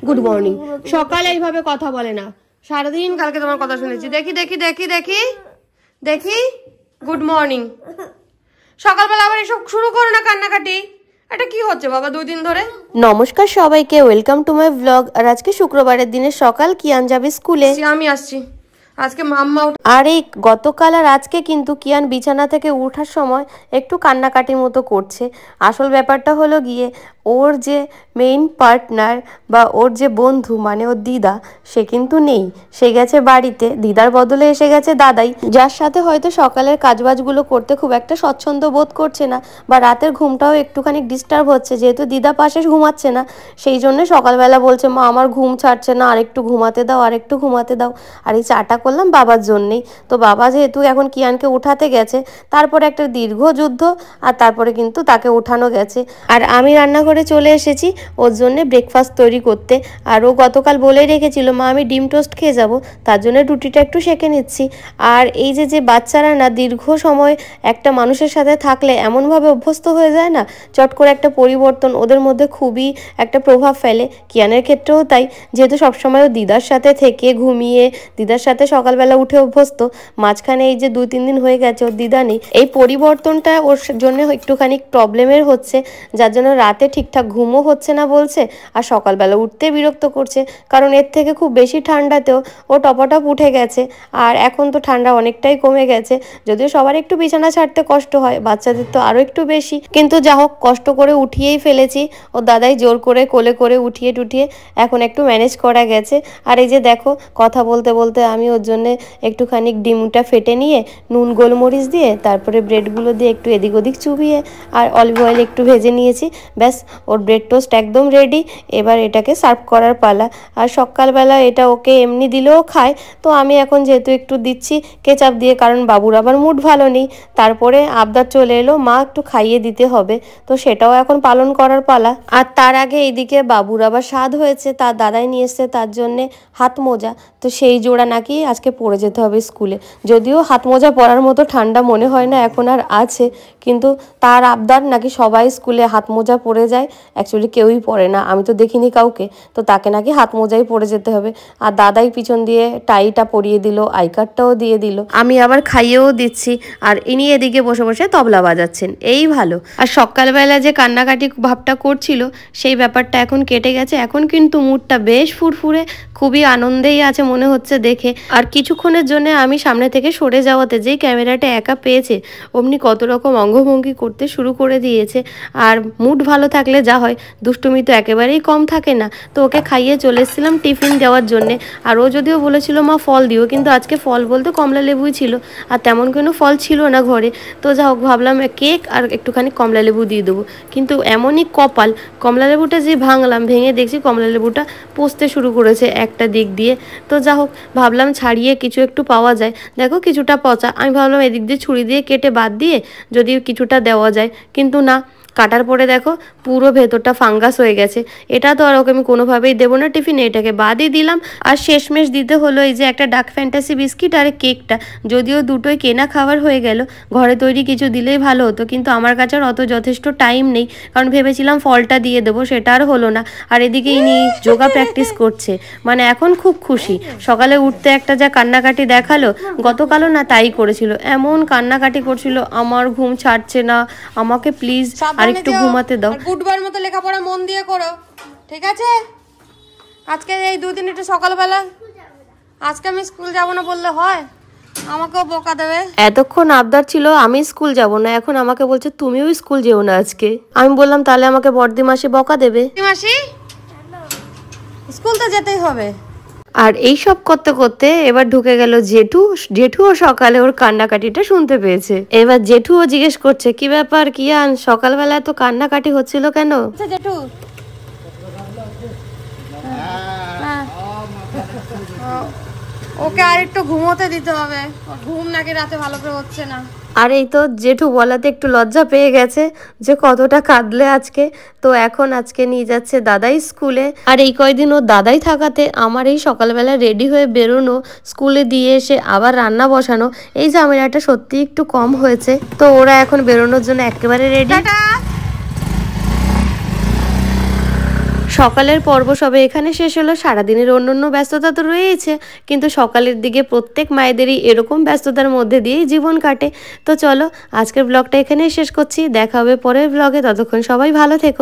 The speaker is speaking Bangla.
Good morning. সকালে এইভাবে কথা বলে না, সারাদিন কালকে তোমার কথা শুনেছি। দেখি দেখি দেখি দেখি দেখি গুড মর্নিং। সকালবেলা আবার এসব শুরু করো না কান্নাকাটি। এটা কি হচ্ছে বাবা 2 দিন ধরে? নমস্কার সবাইকে, ওয়েলকাম টু মাই ব্লগ। আর আজকে শুক্রবারের দিনের সকাল, কিয়ান যাবে স্কুলে। আমি আসছি আজকে মাম্মা। আর এই গতকাল আর আজকে কিন্তু কিয়ান বিছানা থেকে ওঠার সময় একটু কান্নাকাটির মতো করছে। আসল ব্যাপারটা হলো গিয়ে ওর যে মেইন পার্টনার বা ওর যে বন্ধু মানে ওর দিদা, সে কিন্তু নেই, সে গেছে বাড়িতে। দিদার বদলে এসে গেছে দাদাই, যার সাথে হয়তো সকালের কাজবাজগুলো করতে খুব একটা স্বচ্ছন্দ বোধ করছে না, বা রাতের ঘুমটাও একটুখানি ডিস্টার্ব হচ্ছে, যেহেতু দিদা পাশে ঘুমাচ্ছে না। সেই জন্য সকালবেলা বলছে মা আমার ঘুম ছাড়ছে না, আরেকটু ঘুমাতে দাও, আরেকটু ঘুমাতে দাও। আর এই চাটা করলাম বাবার জন্যেই। তো বাবা যেহেতু এখন কিয়ানকে উঠাতে গেছে, তারপরে একটা দীর্ঘ যুদ্ধ, আর তারপরে কিন্তু তাকে উঠানো গেছে। আর আমি রান্নাঘরে চলে এসেছি ওর জন্যে ব্রেকফাস্ট তৈরি করতে। আর ও গতকাল বলেই রেখেছিল মা আমি ডিম টোস্ট খেয়ে যাব, তার জন্য রুটিটা একটু সেঁকে নিচ্ছি। আর এই যে বাচ্চারা না দীর্ঘ সময় একটা মানুষের সাথে থাকলে এমনভাবে অভ্যস্ত হয়ে যায় না, চট করে একটা পরিবর্তন ওদের মধ্যে খুবই একটা প্রভাব ফেলে। কিয়ানের ক্ষেত্রেও তাই, যেহেতু সবসময় ও দিদার সাথে থেকে ঘুমিয়ে দিদার সাথে সকালবেলা উঠে অভ্যস্ত, মাঝখানে এই যে 2-3 দিন হয়ে গেছে ওর দিদা নেই, এই পরিবর্তনটা ওর জন্য একটুখানি প্রবলেমের হচ্ছে, যার জন্য রাতে ঠিকঠাক ঘুমও হচ্ছে না বলছে, আর সকালবেলা উঠতে বিরক্ত করছে। কারণ এর থেকে খুব বেশি ঠান্ডাতেও ও টপাটপ উঠে গেছে, আর এখন তো ঠান্ডা অনেকটাই কমে গেছে। যদিও সবার একটু বিছানা ছাড়তে কষ্ট হয়, বাচ্চাদের তো আরও একটু বেশি, কিন্তু যা হোক কষ্ট করে উঠিয়েই ফেলেছি। ও দাদাই জোর করে কোলে করে উঠিয়ে টুঠিয়ে এখন একটু ম্যানেজ করা গেছে। আর এই যে দেখো কথা বলতে বলতে আমি ওর জন্যে একটুখানি ডিমটা ফেটে নিয়ে নুন গোলমরিচ দিয়ে তারপরে ব্রেডগুলো দিয়ে একটু এদিক ওদিক চুবিয়ে আর অলিভ অয়েল একটু ভেজে নিয়েছি। ব্যাস, ওর ব্রেড টোস্ট একদম রেডি। এবার এটাকে সার্ভ করার পালা। আর সকালবেলা এটা ওকে এমনি দিলেও খায়, তো আমি এখন যেহেতু একটু দিচ্ছি কেচাপ দিয়ে, কারণ বাবুর আবার মুড ভালো নেই। তারপরে আবদার চলে এলো মা একটু খাইয়ে দিতে হবে, তো সেটাও এখন পালন করার পালা। আর তার আগে এইদিকে বাবুর আবার স্বাদ হয়েছে, তার দাদাই নিয়ে এসছে তার জন্যে হাত মোজা, তো সেই জোড়া নাকি আজকে পরে যেতে হবে স্কুলে। যদিও হাত মোজা পরার মতো ঠান্ডা মনে হয় না এখন আর আছে, কিন্তু তার আবদার নাকি সবাই স্কুলে হাত মোজা পরে যায়। অ্যাকচুয়ালি কেউই পরে না, আমি তো দেখিনি কাউকে, তো তাকে নাকি হাত মোজাই পরে যেতে হবে। আর দাদাই পিছন দিয়ে টাইটা পরিয়ে দিল, আই কার্ডটাও দিয়ে দিল, আমি আবার খাইয়েও দিচ্ছি, আর ইনি এদিকে বসে বসে তবলা বাজাচ্ছেন, এই ভালো। আর সকালবেলা যে কান্নাকাটি ভাবটা করছিল সেই ব্যাপারটা এখন কেটে গেছে, এখন কিন্তু মুডটা বেশ ফুরফুরে, খুবই আনন্দেই আছে মনে হচ্ছে দেখে। আর কিছুক্ষণের জন্য আমি সামনে থেকে সরে যাওয়াতে যেই ক্যামেরাটা একা পেয়েছে অমনি কত রকম অঙ্গভঙ্গি করতে শুরু করে দিয়েছে। আর মুড ভালো থাকলে যা হয়, দুষ্টুমি তো একেবারেই কম থাকে না। তো ওকে খাইয়ে চলে এসেছিলাম টিফিন দেওয়ার জন্যে। আর ও যদিও বলেছিল মা ফল দিও, কিন্তু আজকে ফল বলতে কমলা লেবুই ছিল, আর তেমন কোনো ফল ছিল না ঘরে। তো যা হোক ভাবলাম কেক আর একটুখানি কমলা লেবু দিয়ে দেবো, কিন্তু এমনই কপাল, কমলা লেবুটা যে ভাঙলাম, ভেঙে দেখছি কমলা লেবুটা পচতে শুরু করেছে একটা দিক দিয়ে। তো যা হোক ভাবলাম ছাড়িয়ে কিছু একটু পাওয়া যায়, দেখো কিছুটা পচা, আমি ভাবলাম এদিক দিয়ে ছুরি দিয়ে কেটে বাদ দিয়ে যদি কিছুটা দেওয়া যায়, কিন্তু না, কাটার পরে দেখো পুরো ভেতরটা ফাঙ্গাস হয়ে গেছে। এটা তো আর ওকে আমি কোনোভাবেই দেবো না টিফিনে, এটাকে বাদই দিলাম। আর শেষমেশ দিতে হলো এই যে একটা ডার্ক ফ্যান্টাসি বিস্কিট আর কেকটা, যদিও দুটোই কেনা খাবার হয়ে গেল, ঘরে তৈরি কিছু দিলেই ভালো হতো, কিন্তু আমার কাছে আর অত যথেষ্ট টাইম নেই, কারণ ভেবেছিলাম ফলটা দিয়ে দেবো, সেটা আর হলো না। আর এদিকে ইনি যোগা প্র্যাকটিস করছে, মানে এখন খুব খুশি। সকালে উঠতে একটা যা কান্নাকাটি দেখালো, গতকালও না তাই করেছিল, এমন কান্নাকাটি করছিল আমার ঘুম ছাড়ছে না, আমাকে প্লিজ আর একটু ঘুমাতে দাও। গুডবার মতো লেখাপড়া মন দিয়ে করো, ঠিক আছে? আজকে এই 2 দিন একটু সকালবেলা, আজকে আমি স্কুল যাব না বললে হয়? আমাকেও বকা দেবে। এতক্ষণ আবদার ছিল আমি স্কুল যাব না, এখন আমাকে বলছে তুমিও স্কুল যেও না আজকে। আমি বললাম তাহলে আমাকে বড়দি মাসি বকা দেবে। মাসি স্কুল তো যেতেই হবে। আর এই সব করতে করতে এবার ঢুকে গেল জেঠু। জেঠুও সকালে ওর কান্নাকাটিটা শুনতে পেয়েছে। এবার জেঠুও জিজ্ঞেস করছে কি ব্যাপার কিয়ান, সকালবেলা তো কান্নাকাটি হচ্ছিল কেন? জেঠু ওকে আর একটু ঘুমোতে দিতে হবে, ঘুম নাকি রাতে ভালো করে হচ্ছে না। আর এই তো জেঠু বলাতে একটু লজ্জা পেয়ে গেছে যে কতটা কাঁদলে আজকে। তো এখন আজকে নিয়ে যাচ্ছে দাদাই স্কুলে। আর এই কয়দিন ও দাদাই থাকাতে আমার এই সকালবেলা রেডি হয়ে বেরোনো, স্কুলে দিয়ে এসে আবার রান্না বসানো, এই ঝামেলাটা সত্যি একটু কম হয়েছে। তো ওরা এখন বেরোনোর জন্য একেবারে রেডি। সকালের পর্ব সবে এখানে শেষ হলো। সারাদিনের অন্য ব্যস্ততা তো রয়েছে, কিন্তু সকালের দিকে প্রত্যেক মায়েদেরই এরকম ব্যস্ততার মধ্যে দিয়েই জীবন কাটে। তো চলো আজকের ব্লগটা এখানেই শেষ করছি, দেখা হবে পরের ব্লগে। ততক্ষণ সবাই ভালো থেকো।